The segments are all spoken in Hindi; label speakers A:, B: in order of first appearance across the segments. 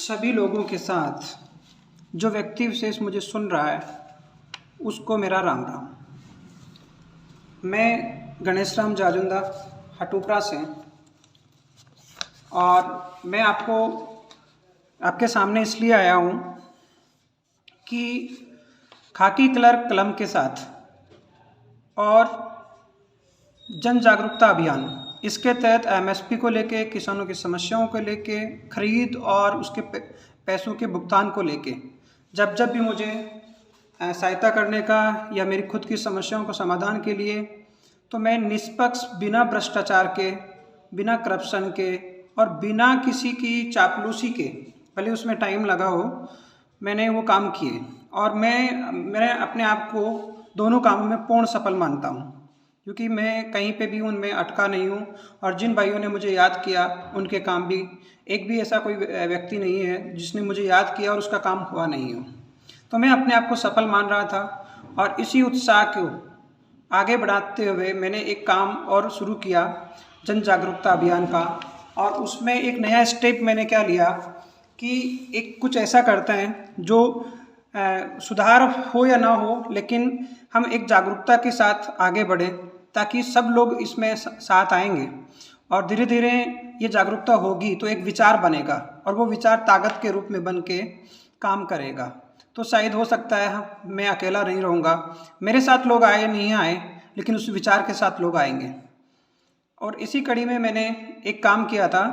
A: सभी लोगों के साथ जो व्यक्ति विशेष मुझे सुन रहा है उसको मेरा राम राम। मैं गणेश राम जाजुंदा हटूपरा से, और मैं आपके सामने इसलिए आया हूँ कि खाकी कलर कलम के साथ और जन जागरूकता अभियान, इसके तहत एमएसपी को लेके, किसानों की समस्याओं को लेके, खरीद और उसके पैसों के भुगतान को लेके जब भी मुझे सहायता करने का या मेरी खुद की समस्याओं को समाधान के लिए, तो मैं निष्पक्ष, बिना भ्रष्टाचार के, बिना करप्शन के और बिना किसी की चापलूसी के, भले उसमें टाइम लगा हो, मैंने वो काम किए। और मैं अपने आप को दोनों कामों में पूर्ण सफल मानता हूँ, क्योंकि मैं कहीं पे भी उनमें अटका नहीं हूँ। और जिन भाइयों ने मुझे याद किया उनके काम भी, एक भी ऐसा कोई व्यक्ति नहीं है जिसने मुझे याद किया और उसका काम हुआ नहीं हो। तो मैं अपने आप को सफल मान रहा था, और इसी उत्साह को आगे बढ़ाते हुए मैंने एक काम और शुरू किया, जन जागरूकता अभियान का। और उसमें एक नया स्टेप मैंने क्या लिया कि एक कुछ ऐसा करते हैं जो सुधार हो या ना हो, लेकिन हम एक जागरूकता के साथ आगे बढ़ें, ताकि सब लोग इसमें साथ आएंगे और धीरे धीरे ये जागरूकता होगी तो एक विचार बनेगा, और वो विचार ताकत के रूप में बन के काम करेगा। तो शायद हो सकता है मैं अकेला नहीं रहूँगा, मेरे साथ लोग आए नहीं आए, लेकिन उस विचार के साथ लोग आएंगे। और इसी कड़ी में मैंने एक काम किया था,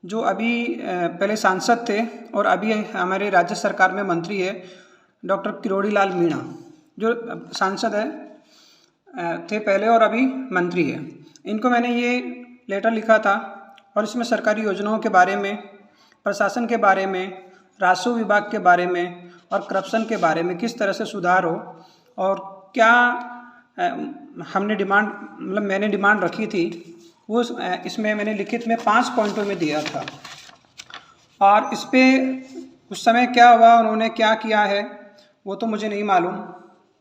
A: जो अभी पहले सांसद थे और अभी हमारे राज्य सरकार में मंत्री है, डॉक्टर किरोड़ी लाल मीणा, जो सांसद थे पहले और अभी मंत्री है। इनको मैंने ये लेटर लिखा था, और इसमें सरकारी योजनाओं के बारे में, प्रशासन के बारे में, राजस्व विभाग के बारे में और करप्शन के बारे में किस तरह से सुधार हो, और क्या हमने मैंने डिमांड रखी थी, वो इसमें मैंने लिखित में 5 पॉइंटों में दिया था। और इस पर उस समय क्या हुआ, उन्होंने क्या किया है, वो तो मुझे नहीं मालूम,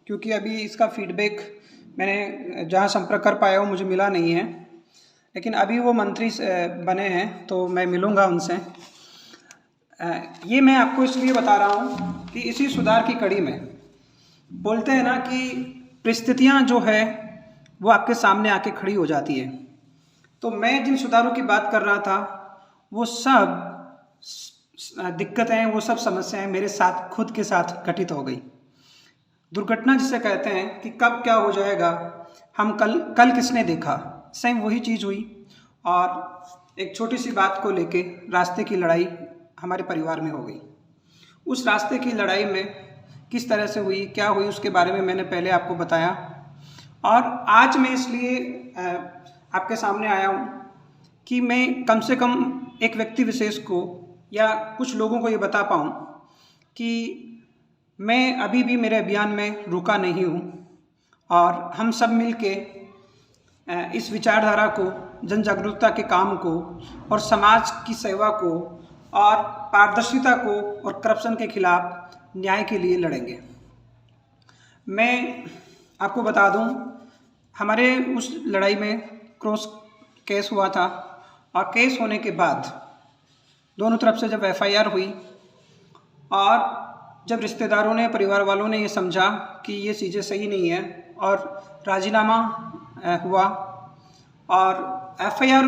A: क्योंकि अभी इसका फीडबैक मैंने जहाँ संपर्क कर पाया हूँ मुझे मिला नहीं है। लेकिन अभी वो मंत्री बने हैं तो मैं मिलूँगा उनसे। ये मैं आपको इसलिए बता रहा हूँ कि इसी सुधार की कड़ी में, बोलते हैं ना कि परिस्थितियाँ जो है वो आपके सामने आके खड़ी हो जाती है। तो मैं जिन सुधारों की बात कर रहा था, वो सब दिक्कतें, वो सब समस्याएं मेरे साथ, खुद के साथ घटित हो गई। दुर्घटना जिसे कहते हैं कि कब क्या हो जाएगा, हम कल किसने देखा, सेम वही चीज़ हुई। और एक छोटी सी बात को लेके रास्ते की लड़ाई हमारे परिवार में हो गई। उस रास्ते की लड़ाई में किस तरह से हुई, क्या हुई, उसके बारे में मैंने पहले आपको बताया। और आज मैं इसलिए आपके सामने आया हूँ कि मैं कम से कम एक व्यक्ति विशेष को या कुछ लोगों को ये बता पाऊँ कि मैं अभी भी मेरे अभियान में रुका नहीं हूँ, और हम सब मिलके इस विचारधारा को, जन जागरूकता के काम को और समाज की सेवा को और पारदर्शिता को और करप्शन के खिलाफ न्याय के लिए लड़ेंगे। मैं आपको बता दूं, हमारे उस लड़ाई में क्रॉस केस हुआ था, और केस होने के बाद दोनों तरफ से जब एफआईआर हुई और जब रिश्तेदारों ने, परिवार वालों ने ये समझा कि ये चीज़ें सही नहीं है, और राजीनामा हुआ, और एफआईआर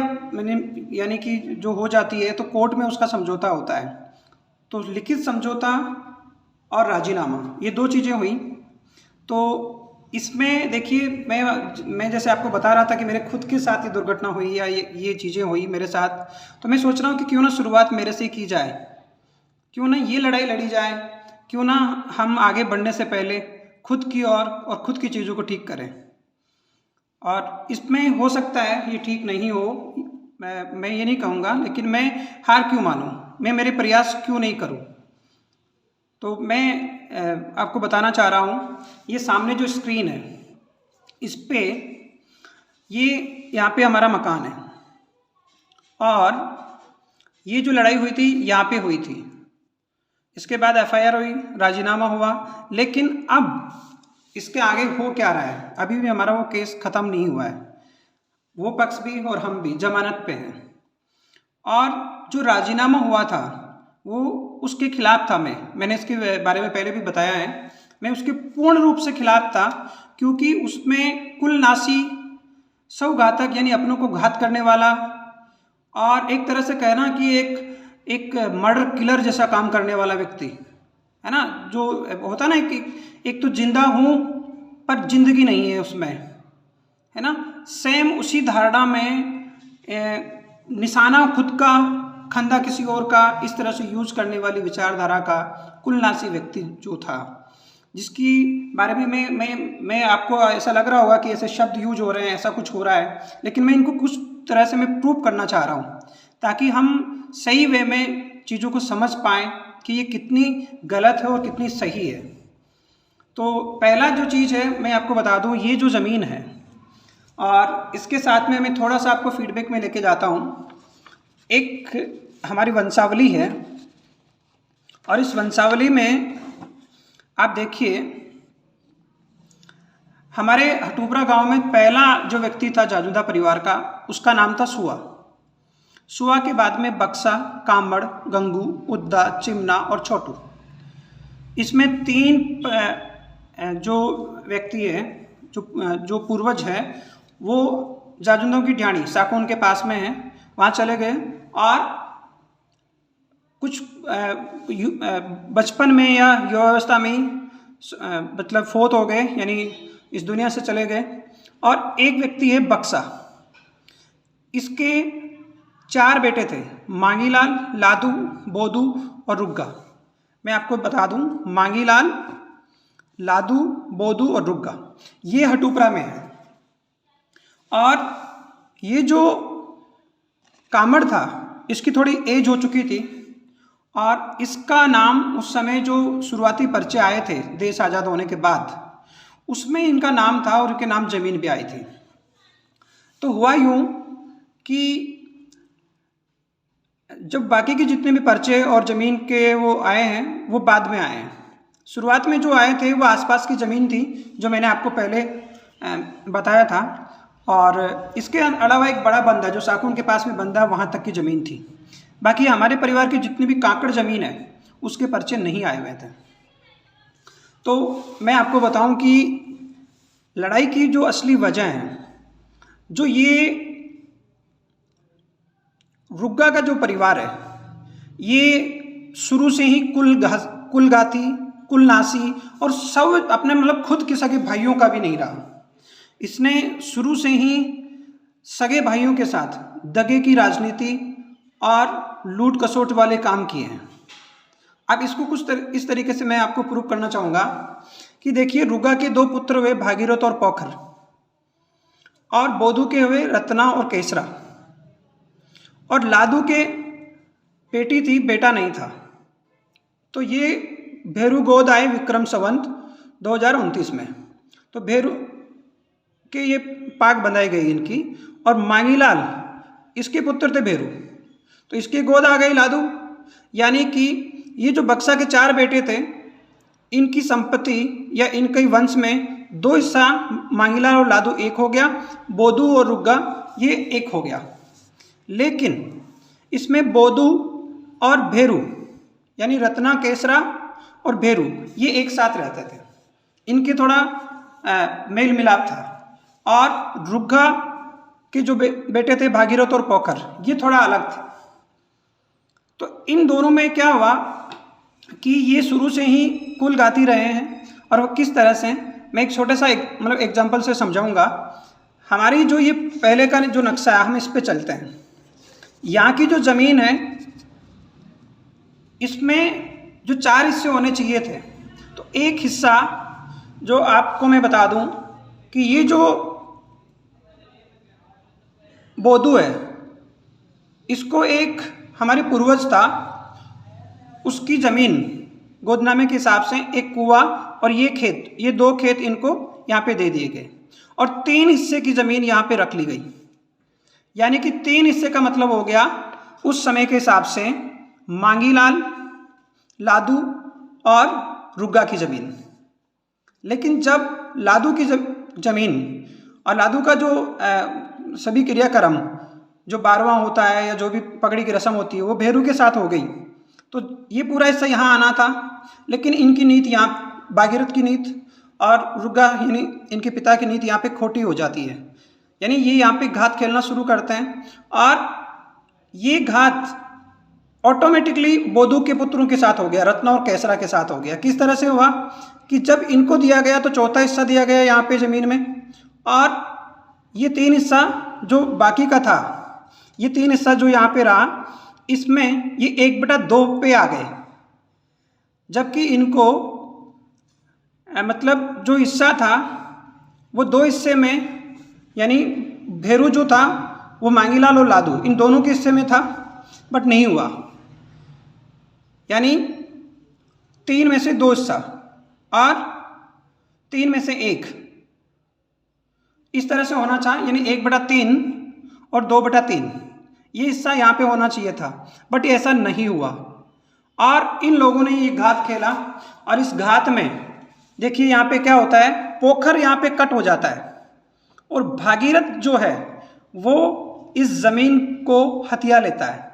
A: यानी कि जो हो जाती है तो कोर्ट में उसका समझौता होता है, तो लिखित समझौता और राजीनामा, ये 2 चीज़ें हुई। तो इसमें देखिए, मैं जैसे आपको बता रहा था कि मेरे खुद के साथ ये दुर्घटना हुई या ये चीज़ें हुई मेरे साथ, तो मैं सोच रहा हूँ कि क्यों ना शुरुआत मेरे से की जाए, क्यों ना ये लड़ाई लड़ी जाए, क्यों ना हम आगे बढ़ने से पहले खुद की और खुद की चीज़ों को ठीक करें। और इसमें हो सकता है ये ठीक नहीं हो, मैं ये नहीं कहूँगा, लेकिन मैं हार क्यों मानूँ, मैं मेरे प्रयास क्यों नहीं करूँ। तो मैं आपको बताना चाह रहा हूँ, ये सामने जो स्क्रीन है, इस पे यहाँ पे हमारा मकान है, और ये जो लड़ाई हुई थी यहाँ पे हुई थी। इसके बाद एफआईआर हुई, राजीनामा हुआ, लेकिन अब इसके आगे हो क्या रहा है, अभी भी हमारा वो केस ख़त्म नहीं हुआ है। वो पक्ष भी और हम भी जमानत पे हैं। और जो राजीनामा हुआ था वो उसके खिलाफ था। मैंने इसके बारे में पहले भी बताया है, मैं उसके पूर्ण रूप से खिलाफ था, क्योंकि उसमें कुलनाशी, सौघातक यानी अपनों को घात करने वाला, और एक तरह से कहना कि एक मर्डर किलर जैसा काम करने वाला व्यक्ति है ना, जो होता ना कि एक तो जिंदा हूँ पर जिंदगी नहीं है उसमें, है ना। सेम उसी धारणा में निशाना खुद का, खंदा किसी और का, इस तरह से यूज करने वाली विचारधारा का कुलनाशी व्यक्ति जो था, जिसकी बारे में मैं आपको ऐसा लग रहा होगा कि ऐसे शब्द यूज हो रहे हैं, ऐसा कुछ हो रहा है, लेकिन मैं इनको कुछ तरह से मैं प्रूव करना चाह रहा हूँ ताकि हम सही वे में चीज़ों को समझ पाएँ कि ये कितनी गलत है और कितनी सही है। तो पहला जो चीज़ है मैं आपको बता दूँ, ये जो ज़मीन है, और इसके साथ में मैं थोड़ा सा आपको फीडबैक में लेके जाता हूँ। एक हमारी वंशावली है, और इस वंशावली में आप देखिए, हमारे हटूबरा गांव में पहला जो व्यक्ति था जाजूदा परिवार का, उसका नाम था सुआ। सुआ के बाद में बक्सा, कामड़, गंगू, उद्दा, चिमना और छोटू। इसमें 3 जो व्यक्ति है, जो पूर्वज है, वो जाजुंदों की ढाणी साकून के पास में है, वहाँ चले गए और कुछ बचपन में या युवावस्था में मतलब फोत हो गए, यानी इस दुनिया से चले गए। और एक व्यक्ति है बक्सा, इसके 4 बेटे थे, मांगीलाल, लादू, बोदू और रुग्गा। मैं आपको बता दूं, मांगीलाल, लादू, बोदू और रुग्गा ये हटूपरा में है। और ये जो कामड़ था, इसकी थोड़ी एज हो चुकी थी, और इसका नाम उस समय जो शुरुआती पर्चे आए थे देश आज़ाद होने के बाद, उसमें इनका नाम था और इनके नाम जमीन भी आई थी। तो हुआ यूं कि जब बाकी के जितने भी पर्चे और ज़मीन के वो आए हैं, वो बाद में आए हैं। शुरुआत में जो आए थे वो आसपास की ज़मीन थी, जो मैंने आपको पहले बताया था। और इसके अलावा एक बड़ा बंदा जो साकून के पास में बंदा, वहाँ तक की ज़मीन थी। बाकी हमारे परिवार की जितनी भी काकड़ ज़मीन है, उसके पर्चे नहीं आए हुए थे। तो मैं आपको बताऊं कि लड़ाई की जो असली वजह है, जो ये रुग्गा का जो परिवार है, ये शुरू से ही कुलगाती, कुलनाशी और सब अपने मतलब खुद के सगे भाइयों का भी नहीं रहा। इसने शुरू से ही सगे भाइयों के साथ दगे की राजनीति और लूट कसोट वाले काम किए हैं। अब इसको कुछ इस तरीके से मैं आपको प्रूव करना चाहूँगा कि देखिए, रुग्गा के 2 पुत्र हुए, भागीरथ और पोखर, और बोधू के हुए रत्ना और केसरा, और लादू के बेटी थी, बेटा नहीं था। तो ये भेरू गोद आए विक्रम संवत 2029 में। तो भेरू के ये पाक बंधाई गई इनकी, और मांगीलाल इसके पुत्र थे भेरू, तो इसके गोद आ गई लादू। यानी कि ये जो बक्सा के 4 बेटे थे, इनकी संपत्ति या इनके वंश में 2 हिस्सा मांगीलाल और लादू एक हो गया, बोधू और रुग्गा ये एक हो गया। लेकिन इसमें बोधू और भेरू यानी रत्ना, केसरा और भेरू ये एक साथ रहते थे, इनके थोड़ा मेल मिलाप था। और रुग्गा के जो बेटे थे भागीरथ और पोखर, ये थोड़ा अलग थे। तो इन दोनों में क्या हुआ कि ये शुरू से ही कुल गाती रहे हैं। और वो किस तरह से, मैं एक छोटा सा मतलब एग्जाम्पल से समझाऊंगा। हमारी जो ये पहले का जो नक्शा है, हम इस पे चलते हैं। यहाँ की जो ज़मीन है, इसमें जो 4 हिस्से होने चाहिए थे, तो एक हिस्सा जो आपको मैं बता दूं कि ये जो बोधू है, इसको एक हमारे पूर्वज था, उसकी ज़मीन गोदनामे के हिसाब से एक कुआं और ये खेत, ये 2 खेत इनको यहाँ पे दे दिए गए, और 3 हिस्से की ज़मीन यहाँ पे रख ली गई। यानी कि 3 हिस्से का मतलब हो गया उस समय के हिसाब से मांगीलाल, लादू और रुग्गा की ज़मीन। लेकिन जब लादू की ज़मीन और लादू का जो सभी क्रियाक्रम, जो 12वां होता है या जो भी पगड़ी की रस्म होती है, वो भेरू के साथ हो गई, तो ये पूरा हिस्सा यहाँ आना था, लेकिन इनकी नीति यहाँ भागीरथ की नीति और रुग्गा यानी इनके पिता की नीति यहाँ पे खोटी हो जाती है। यानी ये यहाँ पे घात खेलना शुरू करते हैं और ये घात ऑटोमेटिकली बोधू के पुत्रों के साथ हो गया, रत्ना और केसरा के साथ हो गया। किस तरह से हुआ कि जब इनको दिया गया तो चौथा हिस्सा दिया गया यहाँ पे ज़मीन में, और ये 3 हिस्सा जो बाकी का था, ये 3 हिस्सा जो यहाँ पे रहा, इसमें ये 1/2 पे आ गए। जबकि इनको मतलब जो हिस्सा था वो 2 हिस्से में, यानी भेरू जो था वो मांगीलाल और लादू इन दोनों के हिस्से में था, बट नहीं हुआ। यानी 3 में से 2 हिस्सा और 3 में से 1 इस तरह से होना चाहिए, यानी 1/3 और 2/3 ये हिस्सा यहाँ पे होना चाहिए था, बट ऐसा नहीं हुआ। और इन लोगों ने ये घात खेला, और इस घात में देखिए यहाँ पे क्या होता है, पोखर यहाँ पे कट हो जाता है और भागीरथ जो है वो इस जमीन को हथिया लेता है।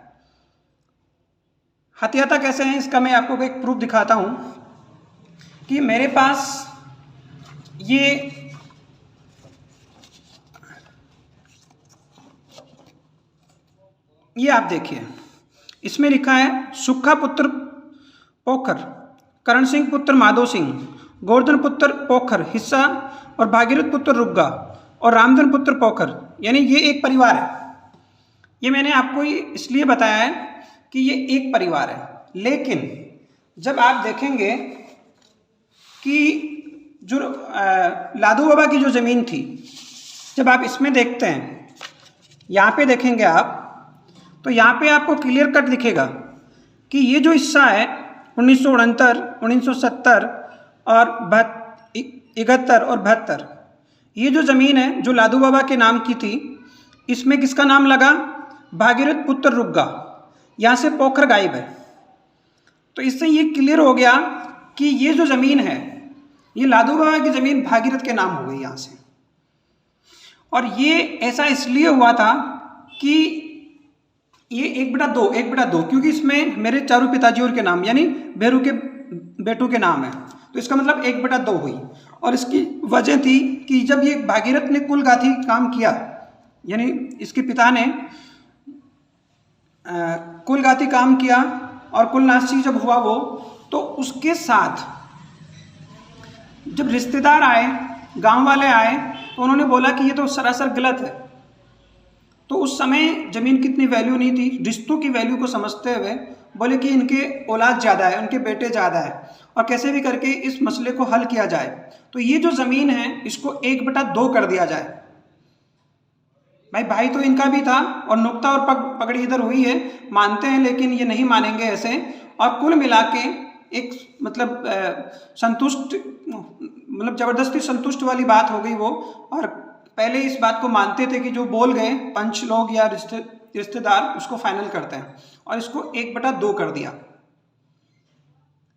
A: हथियाता कैसे है इसका मैं आपको एक प्रूफ दिखाता हूँ कि मेरे पास ये आप देखिए, इसमें लिखा है सुखा पुत्र पोखर, करण सिंह पुत्र माधो सिंह, गोवर्धन पुत्र पोखर हिस्सा और भागीरथ पुत्र रुग्गा और रामधन पुत्र पोखर, यानी ये एक परिवार है। ये मैंने आपको इसलिए बताया है कि ये एक परिवार है। लेकिन जब आप देखेंगे कि जो लादू बाबा की जो ज़मीन थी, जब आप इसमें देखते हैं, यहाँ पे देखेंगे आप, तो यहाँ पे आपको क्लियर कट दिखेगा कि ये जो हिस्सा है 1969, 1970 और 71 और 72, ये जो ज़मीन है जो लादू बाबा के नाम की थी, इसमें किसका नाम लगा, भागीरथ पुत्र रुग्गा। यहाँ से पोखर गायब है। तो इससे ये क्लियर हो गया कि ये जो ज़मीन है ये लादू बाबा की ज़मीन भागीरथ के नाम हो गई यहाँ से। और ये ऐसा इसलिए हुआ था कि ये 1/2 क्योंकि इसमें मेरे चारों पिताजी और के नाम यानी भेरू के बेटों के नाम है, तो इसका मतलब 1/2 हुई। और इसकी वजह थी कि जब ये भागीरथ ने कुलगाथी काम किया, यानी इसके पिता ने कुलगाथी काम किया और कुलनाशी जब हुआ वो, तो उसके साथ जब रिश्तेदार आए, गांव वाले आए, तो उन्होंने बोला कि ये तो सरासर गलत है। तो उस समय ज़मीन की इतनी वैल्यू नहीं थी, रिश्तों की वैल्यू को समझते हुए बोले कि इनके औलाद ज़्यादा है, उनके बेटे ज़्यादा है, और कैसे भी करके इस मसले को हल किया जाए। तो ये जो ज़मीन है इसको 1/2 कर दिया जाए। भाई तो इनका भी था, और नुक्ता और पगड़ी इधर हुई है, मानते हैं, लेकिन ये नहीं मानेंगे ऐसे। और कुल मिला के एक मतलब संतुष्ट, मतलब ज़बरदस्ती संतुष्ट वाली बात हो गई वो। और पहले इस बात को मानते थे कि जो बोल गए पंच लोग या रिश्तेदार उसको फाइनल करते हैं, और इसको 1/2 कर दिया।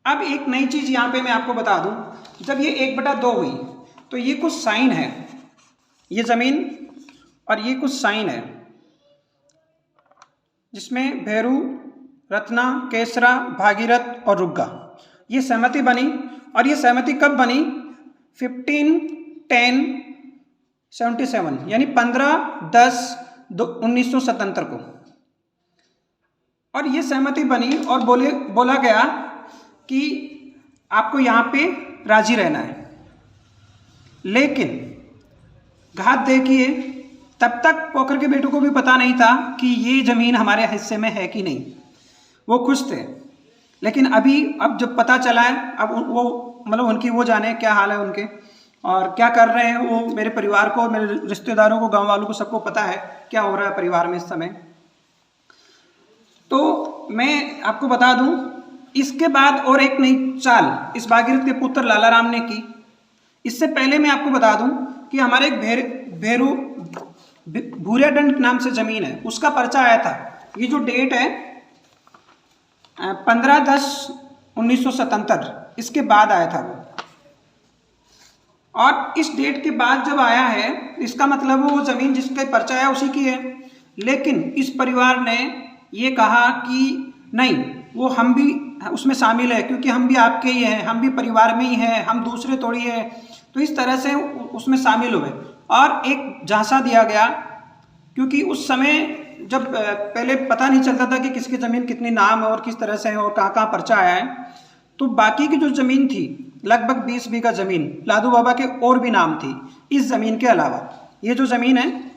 A: अब एक नई चीज़ यहाँ पे मैं आपको बता दूँ, जब ये 1/2 हुई तो ये कुछ साइन है, ये ज़मीन और ये कुछ साइन है जिसमें भेरू, रत्ना, केसरा, भागीरथ और रुग्गा ये सहमति बनी। और ये सहमति कब बनी, 15/10/77 यानी 15/10/1977 को। और ये सहमति बनी और बोला गया कि आपको यहाँ पे राजी रहना है। लेकिन घात देखिए, तब तक पोखर के बेटों को भी पता नहीं था कि ये ज़मीन हमारे हिस्से में है कि नहीं। वो खुश थे, लेकिन अब जब पता चला है, अब वो मतलब उनकी वो जाने क्या हाल है उनके और क्या कर रहे हैं वो। मेरे परिवार को, मेरे रिश्तेदारों को, गांव वालों को सबको पता है क्या हो रहा है परिवार में इस समय। तो मैं आपको बता दूं, इसके बाद और एक नई चाल इस भागीरथ के पुत्र लालाराम ने की। इससे पहले मैं आपको बता दूं कि हमारे एक भेरू भूरियाडंड नाम से ज़मीन है, उसका पर्चा आया था। ये जो डेट है 15/10/1977, इसके बाद आया था वो। और इस डेट के बाद जब आया है, इसका मतलब वो ज़मीन जिसका पर्चा है उसी की है। लेकिन इस परिवार ने ये कहा कि नहीं, वो हम भी उसमें शामिल है, क्योंकि हम भी आपके ही हैं, हम भी परिवार में ही हैं, हम दूसरे थोड़ी है। तो इस तरह से उसमें शामिल हुए और एक झांसा दिया गया, क्योंकि उस समय जब पहले पता नहीं चलता था कि किसकी ज़मीन कितनी नाम है और किस तरह से है और कहाँ कहाँ पर्चा आया है। तो बाकी की जो ज़मीन थी लगभग 20 बीघा ज़मीन लादू बाबा के और भी नाम थी इस ज़मीन के अलावा। ये जो ज़मीन है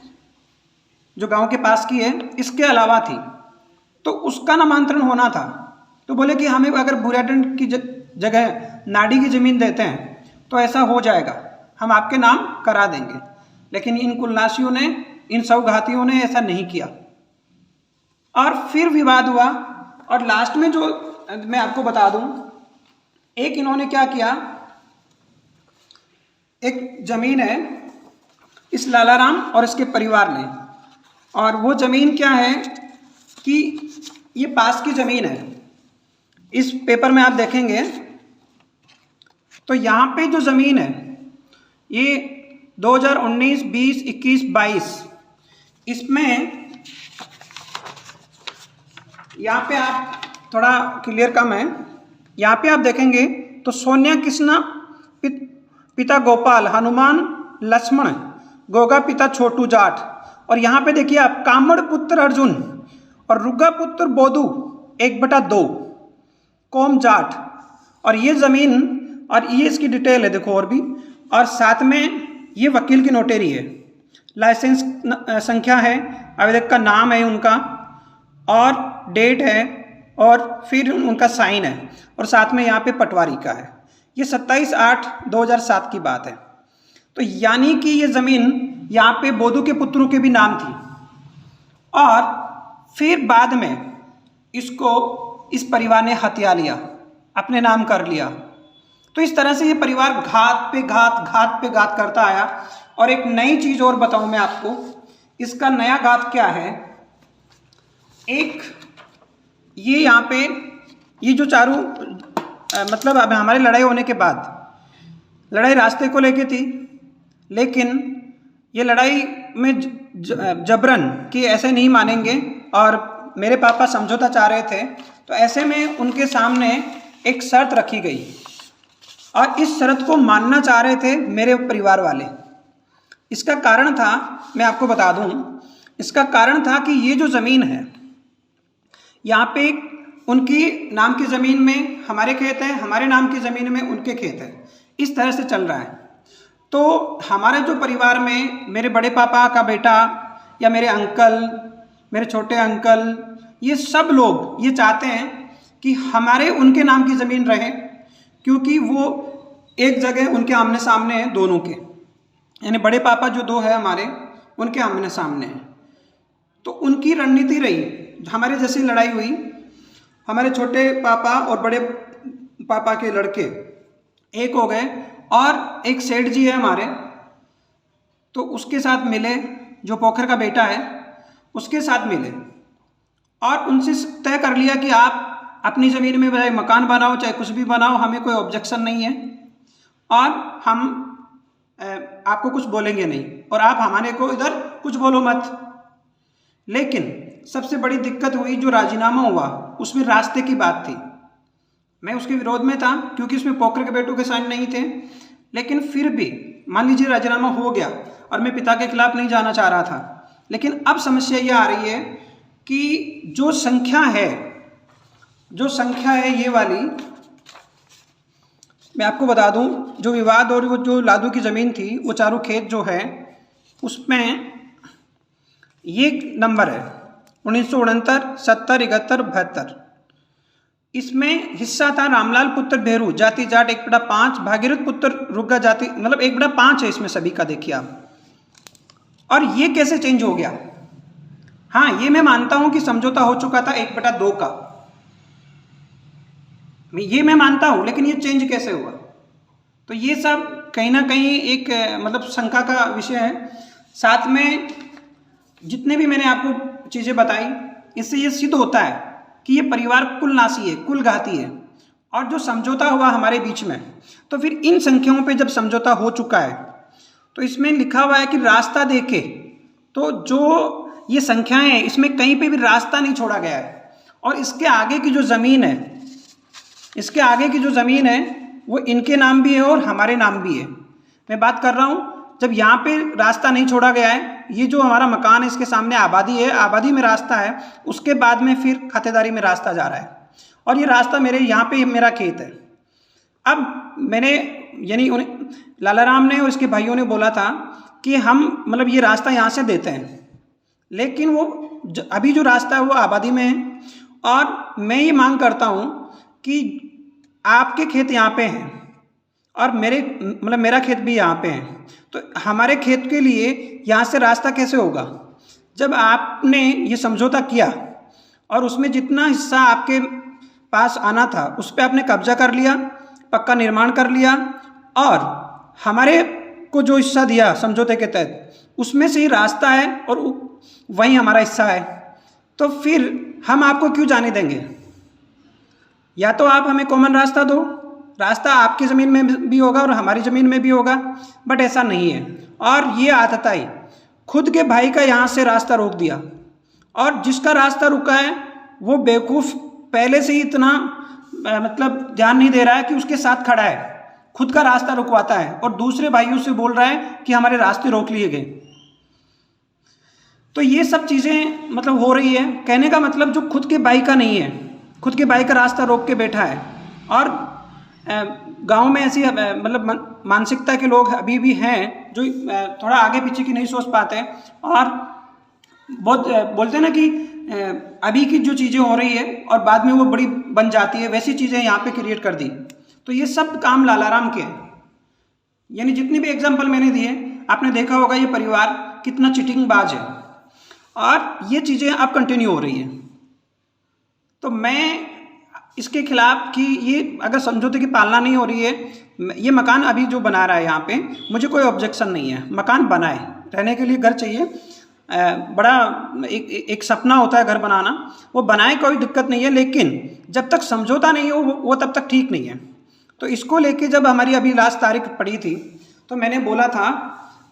A: जो गांव के पास की है इसके अलावा थी, तो उसका नामांतरण होना था। तो बोले कि हमें अगर बुराडंड की जगह नाड़ी की ज़मीन देते हैं तो ऐसा हो जाएगा, हम आपके नाम करा देंगे। लेकिन इन कुलनाशियों ने, इन सौघातियों ने ऐसा नहीं किया और फिर विवाद हुआ। और लास्ट में जो मैं आपको बता दूं, एक इन्होंने क्या किया, एक ज़मीन है इस लालाराम और इसके परिवार ने, और वो ज़मीन क्या है कि ये पास की ज़मीन है। इस पेपर में आप देखेंगे तो यहाँ पे जो ज़मीन है ये 2019, 20, 21, 22 इसमें यहाँ पे आप थोड़ा क्लियर कम है, यहाँ पे आप देखेंगे तो सोनिया कृष्णा पिता गोपाल, हनुमान लक्ष्मण, गोगा पिता छोटू जाट, और यहाँ पे देखिए आप कामड़ पुत्र अर्जुन और रुगा पुत्र बोधू 1/2 कोम जाट। और ये ज़मीन और ये इसकी डिटेल है देखो और भी, और साथ में ये वकील की नोटेरी है, लाइसेंस संख्या है, आवेदक का नाम है उनका और डेट है और फिर उनका साइन है, और साथ में यहाँ पे पटवारी का है। ये 27/8/2007 की बात है। तो यानी कि ये ज़मीन यहाँ पे बोधू के पुत्रों के भी नाम थी और फिर बाद में इसको इस परिवार ने हथिया लिया, अपने नाम कर लिया। तो इस तरह से ये परिवार घात पे घात, घात पे घात करता आया। और एक नई चीज़ और बताऊं मैं आपको, इसका नया घात क्या है। एक ये यहाँ पे ये जो चारों मतलब अब हमारी लड़ाई होने के बाद, लड़ाई रास्ते को लेके थी, लेकिन ये लड़ाई में जबरन कि ऐसे नहीं मानेंगे और मेरे पापा समझौता चाह रहे थे। तो ऐसे में उनके सामने एक शर्त रखी गई और इस शर्त को मानना चाह रहे थे मेरे परिवार वाले। इसका कारण था, मैं आपको बता दूं, इसका कारण था कि ये जो ज़मीन है यहाँ पे उनकी नाम की ज़मीन में हमारे खेत है, हमारे नाम की ज़मीन में उनके खेत है, इस तरह से चल रहा है। तो हमारे जो परिवार में मेरे बड़े पापा का बेटा या मेरे अंकल, मेरे छोटे अंकल, ये सब लोग ये चाहते हैं कि हमारे उनके नाम की ज़मीन रहे, क्योंकि वो एक जगह उनके आमने सामने हैं दोनों के, यानी बड़े पापा जो दो है हमारे उनके आमने सामने हैं। तो उनकी रणनीति रही, हमारे जैसी लड़ाई हुई, हमारे छोटे पापा और बड़े पापा के लड़के एक हो गए और एक सेठ जी है हमारे, तो उसके साथ मिले, जो पोखर का बेटा है उसके साथ मिले और उनसे तय कर लिया कि आप अपनी ज़मीन में चाहे मकान बनाओ चाहे कुछ भी बनाओ, हमें कोई ऑब्जेक्शन नहीं है और हम आपको कुछ बोलेंगे नहीं और आप हमारे को इधर कुछ बोलो मत। लेकिन सबसे बड़ी दिक्कत हुई, जो राजीनामा हुआ उसमें रास्ते की बात थी। मैं उसके विरोध में था क्योंकि उसमें पोखर के बेटों के साइन नहीं थे, लेकिन फिर भी मान लीजिए राजीनामा हो गया और मैं पिता के खिलाफ नहीं जाना चाह रहा था। लेकिन अब समस्या ये आ रही है कि जो संख्या है ये वाली, मैं आपको बता दूं, जो विवाद और वो जो लादू की ज़मीन थी, वो चारों खेत जो है उसमें ये नंबर है 1969, 70, 71, 72। इसमें हिस्सा था रामलाल पुत्र भेरू, जाति जाट 1/5, भागीरथ पुत्र रुग्गा जाति, मतलब 1/5 है इसमें सभी का, देखिए आप। और ये कैसे चेंज हो गया? हाँ, ये मैं मानता हूं कि समझौता हो चुका था 1/2 का, ये मैं मानता हूं, लेकिन ये चेंज कैसे हुआ? तो ये सब कहीं ना कहीं एक मतलब शंका का विषय है। साथ में जितने भी मैंने आपको चीज़ें बताई, इससे ये सिद्ध होता है कि ये परिवार कुलनाशी है, कुलघाती है। और जो समझौता हुआ हमारे बीच में, तो फिर इन संख्याओं पे जब समझौता हो चुका है तो इसमें लिखा हुआ है कि रास्ता देखे, तो जो ये संख्याएं हैं इसमें कहीं पे भी रास्ता नहीं छोड़ा गया है। और इसके आगे की जो ज़मीन है, इसके आगे की जो ज़मीन है वो इनके नाम भी है और हमारे नाम भी है। मैं बात कर रहा हूँ जब यहाँ पे रास्ता नहीं छोड़ा गया है, ये जो हमारा मकान है इसके सामने आबादी है, आबादी में रास्ता है, उसके बाद में फिर खातेदारी में रास्ता जा रहा है और ये रास्ता मेरे यहाँ पे मेरा खेत है। अब मैंने यानी लालाराम ने और इसके भाइयों ने बोला था कि हम मतलब ये रास्ता यहाँ से देते हैं, लेकिन वो अभी जो रास्ता है वो आबादी में है और मैं ये मांग करता हूँ कि आपके खेत यहाँ पे हैं और मेरा खेत भी यहाँ पे है, तो हमारे खेत के लिए यहाँ से रास्ता कैसे होगा? जब आपने ये समझौता किया और उसमें जितना हिस्सा आपके पास आना था उस पर आपने कब्जा कर लिया, पक्का निर्माण कर लिया और हमारे को जो हिस्सा दिया समझौते के तहत उसमें से ही रास्ता है और वही हमारा हिस्सा है, तो फिर हम आपको क्यों जाने देंगे? या तो आप हमें कॉमन रास्ता दो, रास्ता आपकी ज़मीन में भी होगा और हमारी ज़मीन में भी होगा, बट ऐसा नहीं है। और ये आतताई खुद के भाई का यहाँ से रास्ता रोक दिया और जिसका रास्ता रुका है वो बेवकूफ़ पहले से ही इतना मतलब ध्यान नहीं दे रहा है कि उसके साथ खड़ा है, खुद का रास्ता रुकवाता है और दूसरे भाइयों से बोल रहा है कि हमारे रास्ते रोक लिए गए। तो ये सब चीज़ें मतलब हो रही है। कहने का मतलब जो खुद के भाई का नहीं है, खुद के भाई का रास्ता रोक के बैठा है। और गांव में ऐसी मतलब मानसिकता के लोग अभी भी हैं जो थोड़ा आगे पीछे की नहीं सोच पाते और बहुत बोलते हैं ना कि अभी की जो चीज़ें हो रही है और बाद में वो बड़ी बन जाती है, वैसी चीज़ें यहाँ पे क्रिएट कर दी। तो ये सब काम लालाराम के हैं। यानी जितनी भी एग्जाम्पल मैंने दिए आपने देखा होगा ये परिवार कितना चिटिंगबाज है और ये चीज़ें अब कंटिन्यू हो रही है। तो मैं इसके खिलाफ कि ये अगर समझौते की पालना नहीं हो रही है, ये मकान अभी जो बना रहा है यहाँ पे मुझे कोई ऑब्जेक्शन नहीं है, मकान बनाए, रहने के लिए घर चाहिए, बड़ा एक सपना होता है घर बनाना, वो बनाए कोई दिक्कत नहीं है, लेकिन जब तक समझौता नहीं हो वो तब तक ठीक नहीं है। तो इसको लेके जब हमारी अभी लास्ट तारीख पड़ी थी तो मैंने बोला था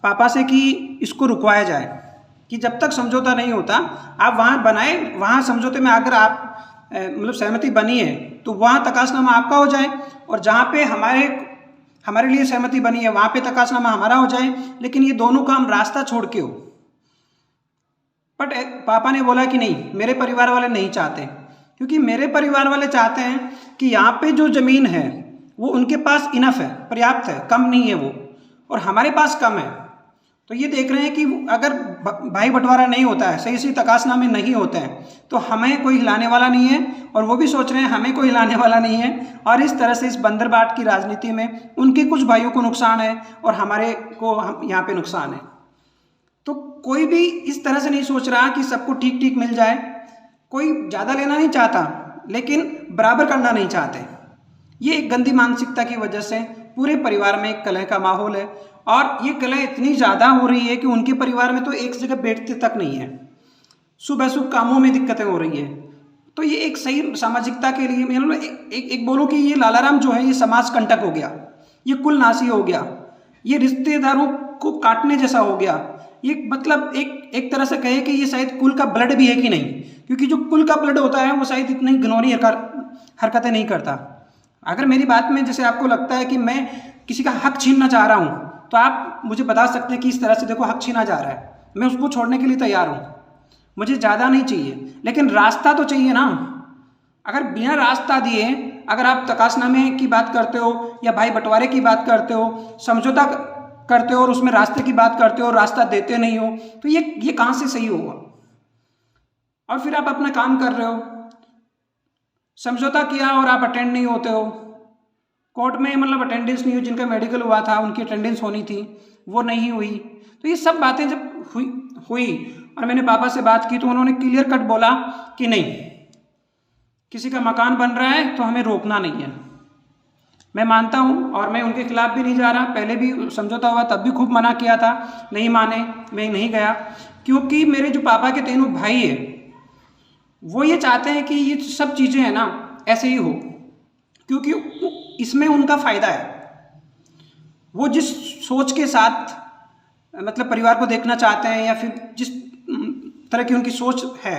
A: पापा से कि इसको रुकवाया जाए कि जब तक समझौता नहीं होता आप वहाँ बनाए, वहाँ समझौते में अगर आप मतलब सहमति बनी है तो वहाँ तकासनामा आपका हो जाए और जहाँ पे हमारे लिए सहमति बनी है वहाँ पे तकासनामा हमारा हो जाए, लेकिन ये दोनों काम रास्ता छोड़ के हो। बट पापा ने बोला कि नहीं, मेरे परिवार वाले नहीं चाहते, क्योंकि मेरे परिवार वाले चाहते हैं कि यहाँ पे जो ज़मीन है वो उनके पास इनफ है, पर्याप्त है, कम नहीं है वो, और हमारे पास कम है। तो ये देख रहे हैं कि अगर भाई बंटवारा नहीं होता है, सही सही तकासनामे नहीं होते हैं, तो हमें कोई हिलाने वाला नहीं है और वो भी सोच रहे हैं हमें कोई हिलाने वाला नहीं है। और इस तरह से इस बंदरबाट की राजनीति में उनके कुछ भाइयों को नुकसान है और हमारे को यहाँ पे नुकसान है। तो कोई भी इस तरह से नहीं सोच रहा कि सबको ठीक ठीक मिल जाए, कोई ज़्यादा लेना नहीं चाहता लेकिन बराबर करना नहीं चाहते। ये एक गंदी मानसिकता की वजह से पूरे परिवार में एक कलह का माहौल है और ये कलह इतनी ज़्यादा हो रही है कि उनके परिवार में तो एक जगह बैठते तक नहीं है, सुबह सुबह कामों में दिक्कतें हो रही है। तो ये एक सही सामाजिकता के लिए मतलब एक बोलूँ कि ये लालाराम जो है ये समाज कंटक हो गया, ये कुल नासी हो गया, ये रिश्तेदारों को काटने जैसा हो गया। ये मतलब एक तरह से कहे कि ये शायद कुल का ब्लड भी है कि नहीं, क्योंकि जो कुल का ब्लड होता है वो शायद इतनी घिनौनी हरकतें नहीं करता। अगर मेरी बात में जैसे आपको लगता है कि मैं किसी का हक छीनना चाह रहा हूँ तो आप मुझे बता सकते हैं कि इस तरह से देखो हक छीना जा रहा है, मैं उसको छोड़ने के लिए तैयार हूँ, मुझे ज़्यादा नहीं चाहिए, लेकिन रास्ता तो चाहिए ना। अगर बिना रास्ता दिए अगर आप तकासनामे की बात करते हो या भाई बंटवारे की बात करते हो, समझौता करते हो और उसमें रास्ते की बात करते हो, रास्ता देते नहीं हो, तो ये कहाँ से सही होगा? और फिर आप अपना काम कर रहे हो, समझौता किया और आप अटेंड नहीं होते हो, कोर्ट में मतलब अटेंडेंस नहीं हुई, जिनका मेडिकल हुआ था उनकी अटेंडेंस होनी थी वो नहीं हुई। तो ये सब बातें जब हुई और मैंने पापा से बात की तो उन्होंने क्लियर कट बोला कि नहीं, किसी का मकान बन रहा है तो हमें रोकना नहीं है। मैं मानता हूँ और मैं उनके खिलाफ भी नहीं जा रहा, पहले भी समझौता हुआ तब भी खूब मना किया था, नहीं माने, मैं नहीं गया, क्योंकि मेरे जो पापा के तीनों भाई है वो ये चाहते हैं कि ये सब चीज़ें हैं ना ऐसे ही हो, क्योंकि इसमें उनका फ़ायदा है। वो जिस सोच के साथ मतलब परिवार को देखना चाहते हैं या फिर जिस तरह की उनकी सोच है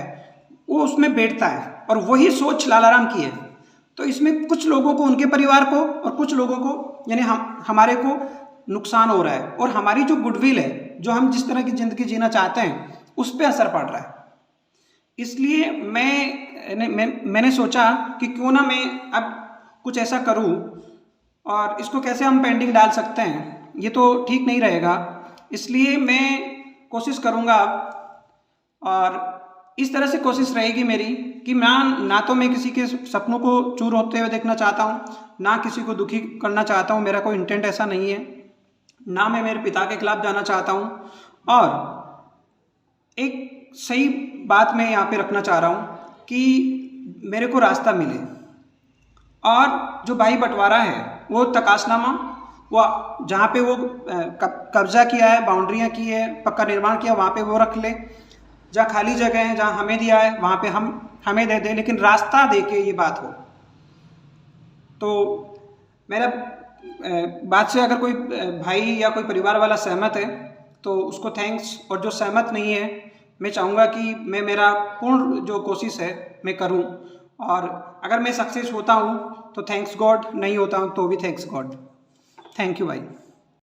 A: वो उसमें बैठता है और वही सोच लालाराम की है। तो इसमें कुछ लोगों को, उनके परिवार को, और कुछ लोगों को यानी हमारे को नुकसान हो रहा है, और हमारी जो गुडविल है, जो हम जिस तरह की ज़िंदगी जीना चाहते हैं, उस पर असर पड़ रहा है। इसलिए मैंने सोचा कि क्यों ना मैं अब कुछ ऐसा करूं, और इसको कैसे हम पेंडिंग डाल सकते हैं, ये तो ठीक नहीं रहेगा। इसलिए मैं कोशिश करूंगा अब, और इस तरह से कोशिश रहेगी मेरी कि ना तो मैं किसी के सपनों को चूर होते हुए देखना चाहता हूँ, ना किसी को दुखी करना चाहता हूँ, मेरा कोई इंटेंट ऐसा नहीं है, ना मैं मेरे पिता के खिलाफ जाना चाहता हूँ। और एक सही बात मैं यहाँ पे रखना चाह रहा हूँ कि मेरे को रास्ता मिले, और जो भाई बंटवारा है वो तकाशनामा, वो जहाँ पे वो कब्जा किया है, बाउंड्रियाँ की है, पक्का निर्माण किया, वहाँ पे वो रख ले। जहाँ खाली जगह है, जहाँ हमें दिया है, वहाँ पे हमें दे दे, लेकिन रास्ता दे के ये बात हो। तो मेरा बात से अगर कोई भाई या कोई परिवार वाला सहमत है तो उसको थैंक्स, और जो सहमत नहीं है, मैं चाहूँगा कि मेरा पूर्ण जो कोशिश है मैं करूँ, और अगर मैं सक्सेस होता हूँ तो थैंक्स गॉड, नहीं होता हूँ तो भी थैंक्स गॉड। थैंक यू भाई।